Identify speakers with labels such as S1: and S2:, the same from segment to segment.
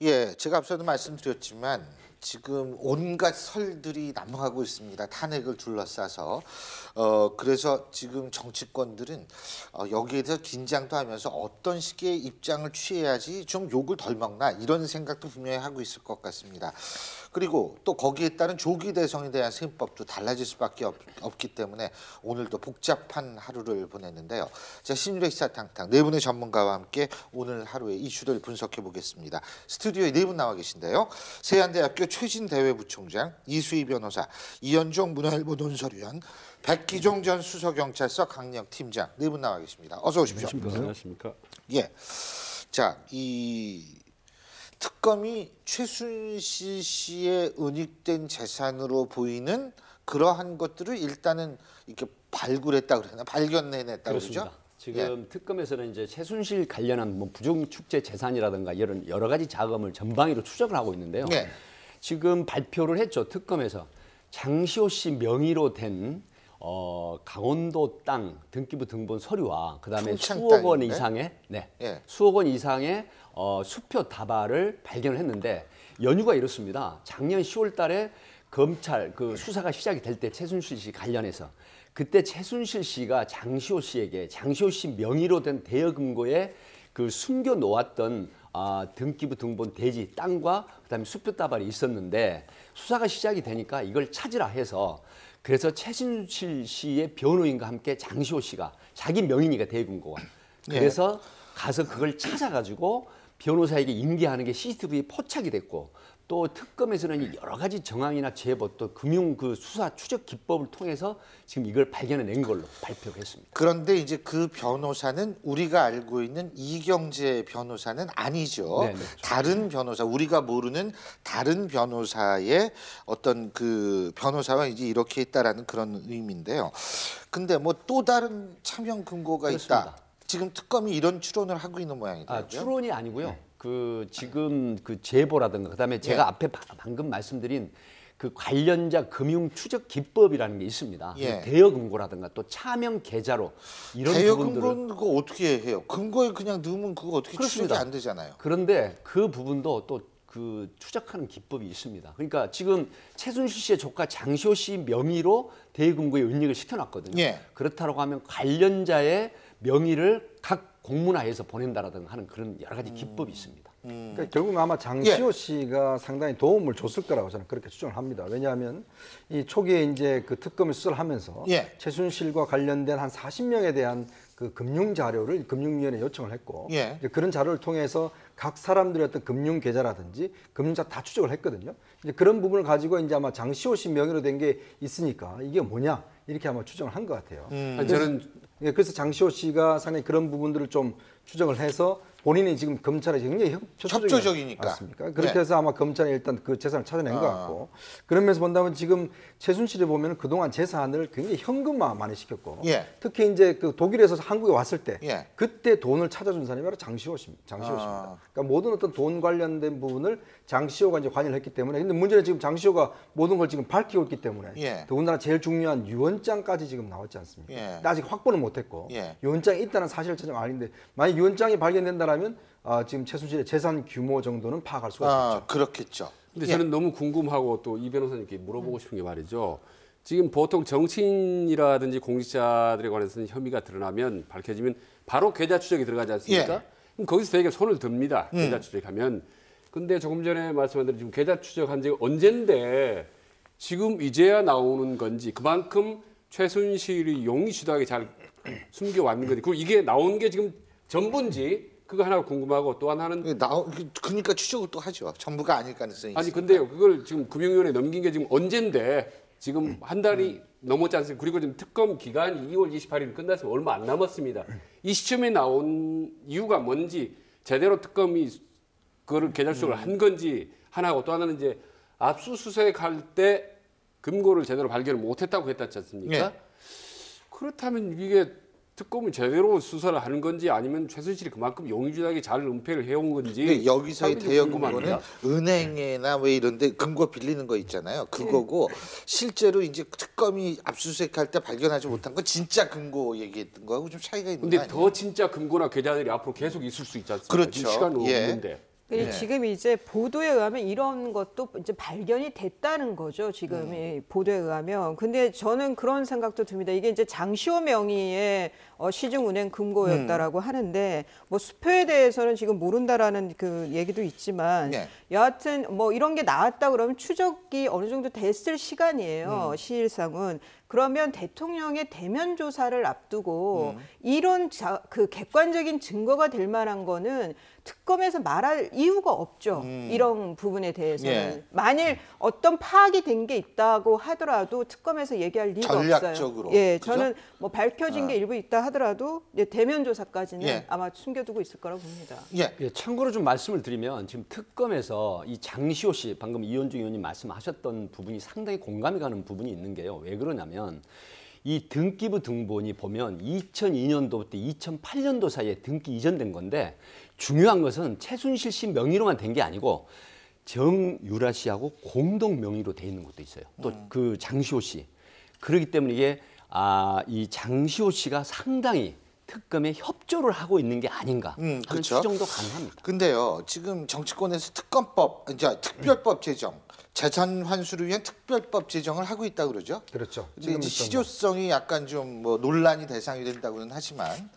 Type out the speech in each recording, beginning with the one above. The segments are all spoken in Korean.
S1: 예, 제가 앞서도 말씀드렸지만 지금 온갖 설들이 난무하고 있습니다. 탄핵을 둘러싸서 그래서 지금 정치권들은 여기에 대해서 긴장도 하면서 어떤 식의 입장을 취해야지 좀 욕을 덜 먹나 이런 생각도 분명히 하고 있을 것 같습니다. 그리고 또 거기에 따른 조기 대선에 대한 셈법도 달라질 수밖에 없기 때문에 오늘도 복잡한 하루를 보냈는데요. 자, 신유래 시사탕탕 네 분의 전문가와 함께 오늘 하루의 이슈를 분석해 보겠습니다. 스튜디오에 네 분 나와 계신데요. 세안대학교 최진대외부총장, 이수희 변호사, 이현종 문화일보 논설위원, 백기종 전 수서경찰서 강력팀장 네 분 나와 계십니다. 어서 오십시오.
S2: 안녕하십니까.
S1: 예, 자, 이 특검이 최순실 씨의 은닉된 재산으로 보이는 그러한 것들을 일단은 이렇게 발굴했다 그러나 발견해냈다 그러죠.
S2: 지금 특검에서는 이제 최순실 관련한 뭐 부정축제 재산이라든가 이런 여러 가지 자금을 전방위로 추적을 하고 있는데요.
S1: 네.
S2: 지금 발표를 했죠. 특검에서 장시호 씨 명의로 된 강원도 땅 등기부 등본 서류와 그다음에 수억 원 이상의 수억 원 이상의 수표 다발을 발견을 했는데 연유가 이렇습니다. 작년 10월달에 검찰 그 수사가 시작이 될 때 최순실 씨 관련해서 그때 최순실 씨가 장시호 씨에게 장시호 씨 명의로 된 대여금고에 그 숨겨 놓았던 등기부 등본 대지 땅과 그다음에 수표 다발이 있었는데 수사가 시작이 되니까 이걸 찾으라 해서 그래서 최순실 씨의 변호인과 함께 장시호 씨가 자기 명의니까 대금고가 그래서 가서 그걸 찾아가지고 변호사에게 인계하는 게 CCTV에 포착이 됐고 또 특검에서는 여러 가지 정황이나 제보 또 금융 그 수사 추적 기법을 통해서 지금 이걸 발견해낸 걸로 발표를 했습니다.
S1: 그런데 이제 그 변호사는 우리가 알고 있는 이경재 변호사는 아니죠.
S2: 네네.
S1: 다른 변호사, 우리가 모르는 다른 변호사의 어떤 그 변호사와 이제 이렇게 했다라는 그런 의미인데요. 근데 뭐 또 다른 차명 근거가
S2: 그렇습니다.
S1: 있다. 지금 특검이 이런 추론을 하고 있는 모양이더라고요.
S2: 추론이 아니고요. 그 지금 그 제보라든가 그다음에 제가 앞에 방금 말씀드린 그 관련자 금융 추적 기법이라는 게 있습니다. 대여 금고라든가 또 차명 계좌로 이런
S1: 대여
S2: 부분들을
S1: 근거는 그거 어떻게 해요? 근거에 그냥 넣으면 그거 어떻게 추적이 안 되잖아요.
S2: 그런데 그 부분도 또 그 추적하는 기법이 있습니다. 그러니까 지금 최순실 씨의 조카 장시호 씨 명의로 대여 금고에 은닉을 시켜놨거든요. 그렇다고 하면 관련자의 명의를 각 공문화해서 보낸다라든가 하는 그런 여러 가지 기법이 있습니다.
S3: 그러니까 결국 아마 장시호 씨가 상당히 도움을 줬을 거라고 저는 그렇게 추정을 합니다. 왜냐하면 이 초기에 이제 그 특검을 수사를 하면서 최순실과 관련된 한 40명에 대한 그 금융 자료를 금융위원회에 요청을 했고 이제 그런 자료를 통해서 각 사람들의 어떤 금융 계좌라든지 금융자 다 추적을 했거든요. 이제 그런 부분을 가지고 이제 아마 장시호 씨 명의로 된 게 있으니까 이게 뭐냐 이렇게 아마 추정을 한 것 같아요. 그래서 장시호 씨가 상당히 그런 부분들을 좀 추정을 해서 본인이 지금 검찰에 굉장히
S1: 협조적이니까
S3: 맞습니까? 그렇게 해서 아마 검찰이 일단 그 재산을 찾아낸 것 같고 그러면서 본다면 지금 최순실이 보면 그동안 재산을 굉장히 현금화 많이 시켰고 특히 이제 그 독일에서 한국에 왔을 때 그때 돈을 찾아준 사람이 바로 장시호 씨입니다. 그러니까 모든 어떤 돈 관련된 부분을 장시호가 이제 관여를 했기 때문에 근데 문제는 지금 장시호가 모든 걸 지금 밝히고 있기 때문에 더군다나 제일 중요한 유언장까지 지금 나왔지 않습니까? 근데 아직 확보는 못했고 유언장이 있다는 사실을 찾으면 아닌데 만약 유언장이 발견된다라면 지금 최순실의 재산 규모 정도는 파악할 수가 있겠죠.
S1: 그렇겠죠.
S4: 근데 저는 너무 궁금하고 또 이 변호사님께 물어보고 싶은 게 말이죠. 지금 보통 정치인이라든지 공직자들에 관해서는 혐의가 드러나면 밝혀지면 바로 계좌 추적이 들어가지 않습니까? 그럼 거기서 되게 손을 듭니다. 계좌 추적하면. 근데 조금 전에 말씀한 대로 지금 계좌 추적한 지가 언젠데 지금 이제야 나오는 건지 그만큼 최순실이 용의주도하게 잘 숨겨왔는 건지 그리고 이게 나온 게 지금 전부인지 그거 하나 궁금하고 또 하나는
S1: 그러니까 추적을 또 하죠. 전부가 아닐 가능성이 있으니까.
S4: 아니 근데요 그걸 지금 금융위원회 넘긴 게 지금 언젠데 지금 한 달이 넘었지 않습니까? 그리고 지금 특검 기간이 2월 28일 끝났으면 얼마 안 남았습니다. 이 시점에 나온 이유가 뭔지 제대로 특검이 그거를 계좌 추적을 한 건지 하나하고 또 하나는 이제 압수수색할 때 금고를 제대로 발견을 못했다고 했지 않습니까? 그렇다면 이게 특검이 제대로 수사를 하는 건지 아니면 최순실이 그만큼 용의주도하게 잘 은폐를 해온 건지
S1: 여기서의 대여 금고는 은행이나 왜 이런데 금고 빌리는 거 있잖아요. 그거고 실제로 이제 특검이 압수수색할 때 발견하지 못한 건 진짜 금고 얘기했던 거하고 좀 차이가 있는 거 아니에요?
S4: 근데 더 진짜 금고나 계좌들이 앞으로 계속 있을 수 있지 않습니까?
S1: 그렇죠.
S4: 지금 시간은 없는데.
S5: 네. 지금 이제 보도에 의하면 이런 것도 이제 발견이 됐다는 거죠. 지금 이 보도에 의하면. 근데 저는 그런 생각도 듭니다. 이게 이제 장시호 명의의 시중은행 금고였다라고 하는데 뭐 수표에 대해서는 지금 모른다라는 그 얘기도 있지만 여하튼 뭐 이런 게 나왔다 그러면 추적이 어느 정도 됐을 시간이에요. 시일상은. 그러면 대통령의 대면 조사를 앞두고 이런 그 객관적인 증거가 될 만한 거는 특검에서 말할 이유가 없죠. 이런 부분에 대해서는. 만일 어떤 파악이 된 게 있다고 하더라도 특검에서 얘기할 리가
S1: 전략적으로.
S5: 없어요. 예, 그죠? 저는 뭐 밝혀진 게 일부 있다 하더라도 대면 조사까지는 아마 숨겨두고 있을 거라고 봅니다.
S2: 참고로 좀 말씀을 드리면 지금 특검에서 이 장시호 씨 방금 이현중 의원님 말씀하셨던 부분이 상당히 공감이 가는 부분이 있는 게요. 왜 그러냐면 이 등기부 등본이 보면 2002년도부터 2008년도 사이에 등기 이전된 건데 중요한 것은 최순실 씨 명의로만 된 게 아니고 정유라 씨하고 공동 명의로 돼 있는 것도 있어요. 또 그 장시호 씨. 그렇기 때문에 이게 이 장시호 씨가 상당히 특검에 협조를 하고 있는 게 아닌가 하는
S1: 그렇죠.
S2: 추정도 가능합니다.
S1: 근데요, 지금 정치권에서 특검법, 이제 특별법 제정, 재산 환수를 위한 특별법 제정을 하고 있다 그러죠.
S3: 그렇죠.
S1: 근데 이제 실효성이 약간 좀 뭐 논란이 대상이 된다고는 하지만,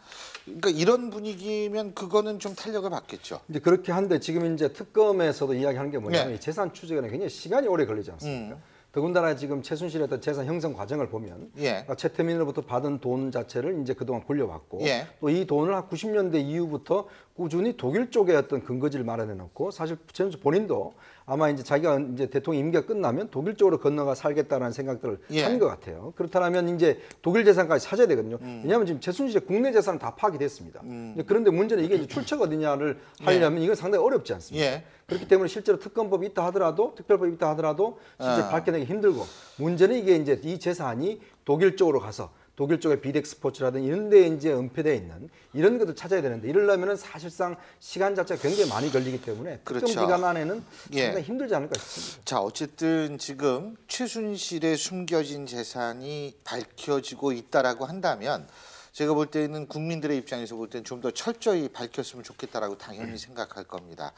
S1: 그러니까 이런 분위기면 그거는 좀 탄력을 받겠죠.
S3: 이제 그렇게 한데 지금 이제 특검에서도 이야기하는 게 뭐냐면 이 재산 추적에는 굉장히 시간이 오래 걸리지 않습니까? 더군다나 지금 최순실의 어떤 재산 형성 과정을 보면 최태민으로부터 받은 돈 자체를 이제 그동안 굴려왔고 또 이 돈을 한 90년대 이후부터 꾸준히 독일 쪽에 어떤 근거지를 마련해 놓고 사실 최순실 본인도 아마 이제 자기가 이제 대통령 임기가 끝나면 독일 쪽으로 건너가 살겠다라는 생각들을 한 것 같아요. 그렇다면 이제 독일 재산까지 찾아야 되거든요. 왜냐하면 지금 최순실의 국내 재산은 다 파악이 됐습니다. 그런데 문제는 이게 이제 출처가 어디냐를 하려면 이건 상당히 어렵지 않습니까? 그렇기 때문에 실제로 특검법이 있다 하더라도 특별법이 있다 하더라도 실제 밝혀내기 힘들고 문제는 이게 이제 이 재산이 독일 쪽으로 가서 독일 쪽의 비덱스포츠라든지 이런 데 이제 은폐되어 있는 이런 것도 찾아야 되는데 이러려면은 사실상 시간 자체가 굉장히 많이 걸리기 때문에 특검 기간 안에는 상당히 힘들지 않을까 싶습니다.
S1: 자, 어쨌든 지금 최순실의 숨겨진 재산이 밝혀지고 있다라고 한다면 제가 볼 때는 국민들의 입장에서 볼 때는 좀 더 철저히 밝혔으면 좋겠다라고 당연히 생각할 겁니다.